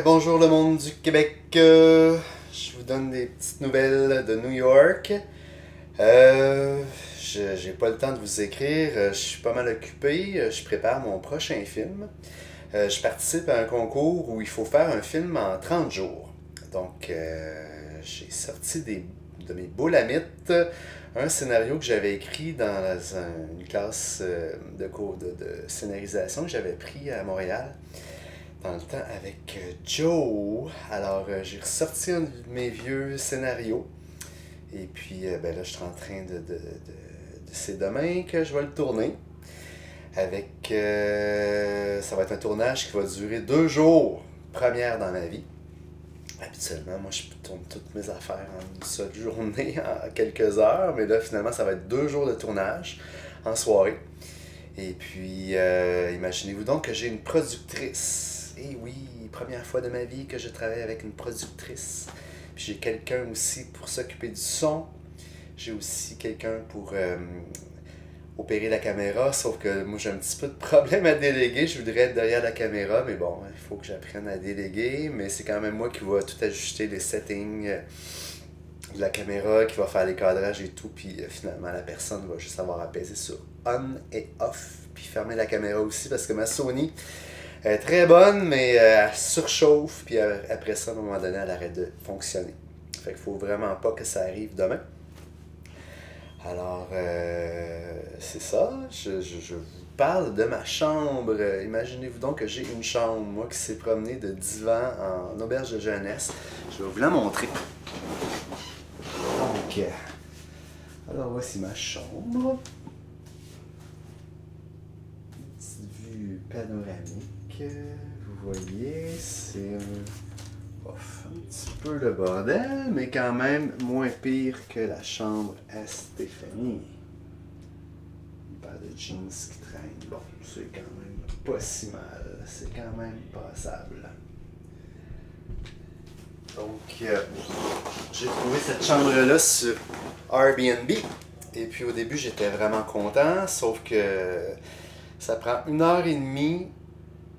Bonjour le monde du Québec. Je vous donne des petites nouvelles de New York. J'ai pas le temps de vous écrire. Je suis pas mal occupé. Je prépare mon prochain film. Je participe à un concours où il faut faire un film en 30 jours. Donc, j'ai sorti de mes boulamites un scénario que j'avais écrit dans une classe de cours de scénarisation que j'avais pris à Montréal dans le temps avec Joe. Alors, j'ai ressorti un de mes vieux scénarios. Et puis, ben là, je suis en train c'est demain que je vais le tourner. Ça va être un tournage qui va durer 2 jours. Première dans ma vie. Habituellement, moi, je tourne toutes mes affaires en une seule journée, en quelques heures. Mais là, finalement, ça va être 2 jours de tournage en soirée. Et puis, imaginez-vous donc que j'ai une productrice. Et oui, première fois de ma vie que je travaille avec une productrice. Puis j'ai quelqu'un aussi pour s'occuper du son. J'ai aussi quelqu'un pour opérer la caméra, sauf que moi j'ai un petit peu de problème à déléguer. Je voudrais être derrière la caméra, mais bon, il faut que j'apprenne à déléguer. Mais c'est quand même moi qui va tout ajuster les settings de la caméra, qui va faire les cadrages et tout. Puis finalement, la personne va juste avoir à peser sur on et off. Puis fermer la caméra aussi, parce que ma Sony est très bonne, mais elle surchauffe. Puis après ça, à un moment donné, elle arrête de fonctionner. Fait qu'il faut vraiment pas que ça arrive demain. Alors, c'est ça. Je vous parle de ma chambre. Imaginez-vous donc que j'ai une chambre, moi, qui s'est promenée de divan en auberge de jeunesse. Je vais vous la montrer. Donc, alors voici ma chambre. Une petite vue panoramique. Vous voyez, c'est un petit peu le bordel, mais quand même moins pire que la chambre à Stéphanie. Une paire de jeans qui traînent. Bon, c'est quand même pas si mal. C'est quand même passable. Donc, j'ai trouvé cette chambre-là sur Airbnb. Et puis au début, j'étais vraiment content, sauf que ça prend 1h30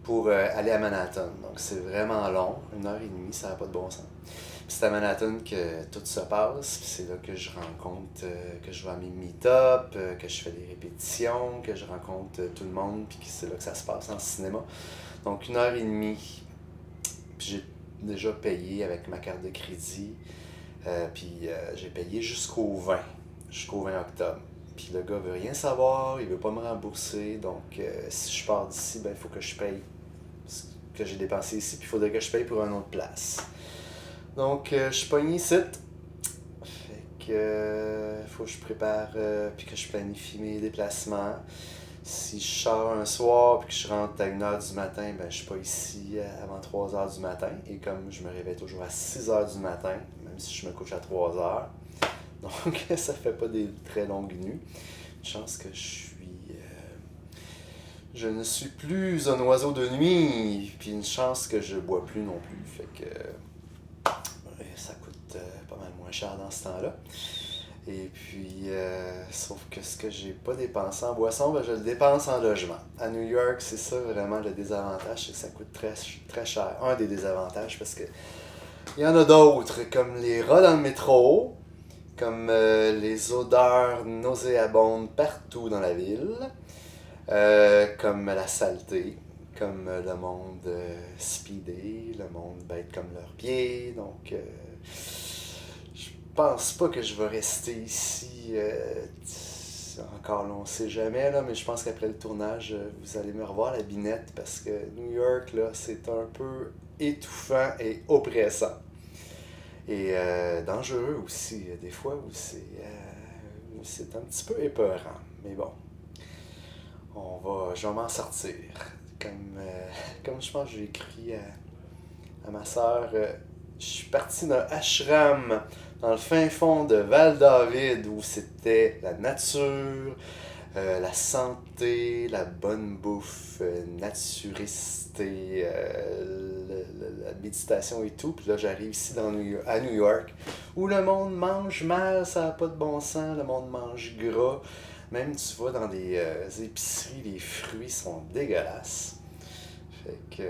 pour aller à Manhattan. Donc c'est vraiment long, 1h30, ça n'a pas de bon sens. Puis c'est à Manhattan que tout se passe, puis c'est là que je rencontre, que je vais à mes meet-up, que je fais des répétitions, que je rencontre tout le monde, puis que c'est là que ça se passe en cinéma. Donc 1h30, puis j'ai déjà payé avec ma carte de crédit, puis j'ai payé jusqu'au 20 octobre. Puis le gars veut rien savoir, il veut pas me rembourser, donc si je pars d'ici, ben il faut que je paye ce que j'ai dépensé ici, puis il faudrait que je paye pour une autre place. Donc je suis pogné ici. Fait que faut que je prépare, puis que je planifie mes déplacements. Si je sors un soir puis que je rentre à 1h du matin, ben je suis pas ici avant 3h du matin. Et comme je me réveille toujours à 6h du matin, même si je me couche à 3h, donc ça fait pas des très longues nuits. Une chance que je ne suis plus un oiseau de nuit, puis une chance que je bois plus non plus. Fait que ça coûte pas mal moins cher dans ce temps-là. Et puis, sauf que ce que j'ai pas dépensé en boisson, ben je le dépense en logement. À New York, c'est ça vraiment le désavantage, c'est que ça coûte très, très cher. Un des désavantages, parce que il y en a d'autres, comme les rats dans le métro, comme les odeurs nauséabondes partout dans la ville, comme la saleté, comme le monde speedé, le monde bête comme leurs pieds. Donc, je pense pas que je vais rester ici encore là, on sait jamais, là, mais je pense qu'après le tournage, vous allez me revoir la binette parce que New York, là, c'est un peu étouffant et oppressant. Et dangereux aussi, des fois, où c'est un petit peu épeurant. Mais bon, je vais m'en sortir. Comme je pense que j'ai écrit à ma soeur, je suis parti d'un ashram dans le fin fond de Val-David où c'était la nature, la santé, la bonne bouffe, naturiste, la méditation et tout. Puis là, j'arrive ici à New York où le monde mange mal, ça n'a pas de bon sens, le monde mange gras. Même tu vas dans des épiceries, les fruits sont dégueulasses. Fait que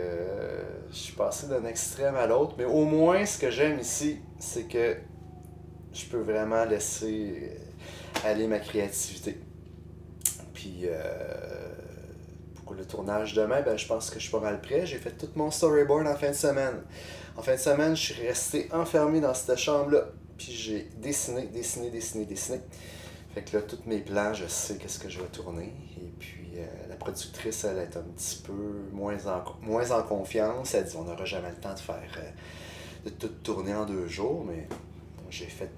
je suis passé d'un extrême à l'autre, mais au moins ce que j'aime ici, c'est que je peux vraiment laisser aller ma créativité. Puis pour le tournage demain, ben, je pense que je suis pas mal prêt. J'ai fait tout mon storyboard en fin de semaine. En fin de semaine, je suis resté enfermé dans cette chambre-là. Puis j'ai dessiné. Fait que là, tous mes plans, je sais qu'est-ce que je vais tourner. Et puis la productrice, elle est un petit peu moins en confiance. Elle dit on n'aura jamais le temps de tout tourner en 2 jours, mais j'ai fait,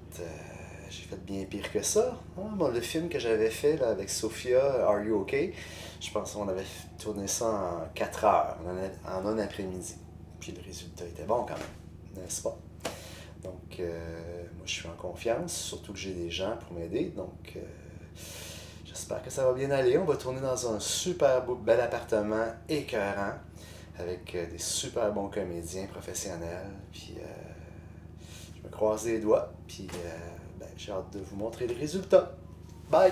j'ai fait bien pire que ça. Ah, bon, le film que j'avais fait là, avec Sophia, Are You OK? Je pense qu'on avait tourné ça en 4 heures, en un après-midi. Puis le résultat était bon quand même, n'est-ce pas? Donc, moi, je suis en confiance, surtout que j'ai des gens pour m'aider. Donc, j'espère que ça va bien aller. On va tourner dans un super bel appartement écœurant avec des super bons comédiens professionnels. Puis, je me croise les doigts. Puis, ben, j'ai hâte de vous montrer les résultats. Bye!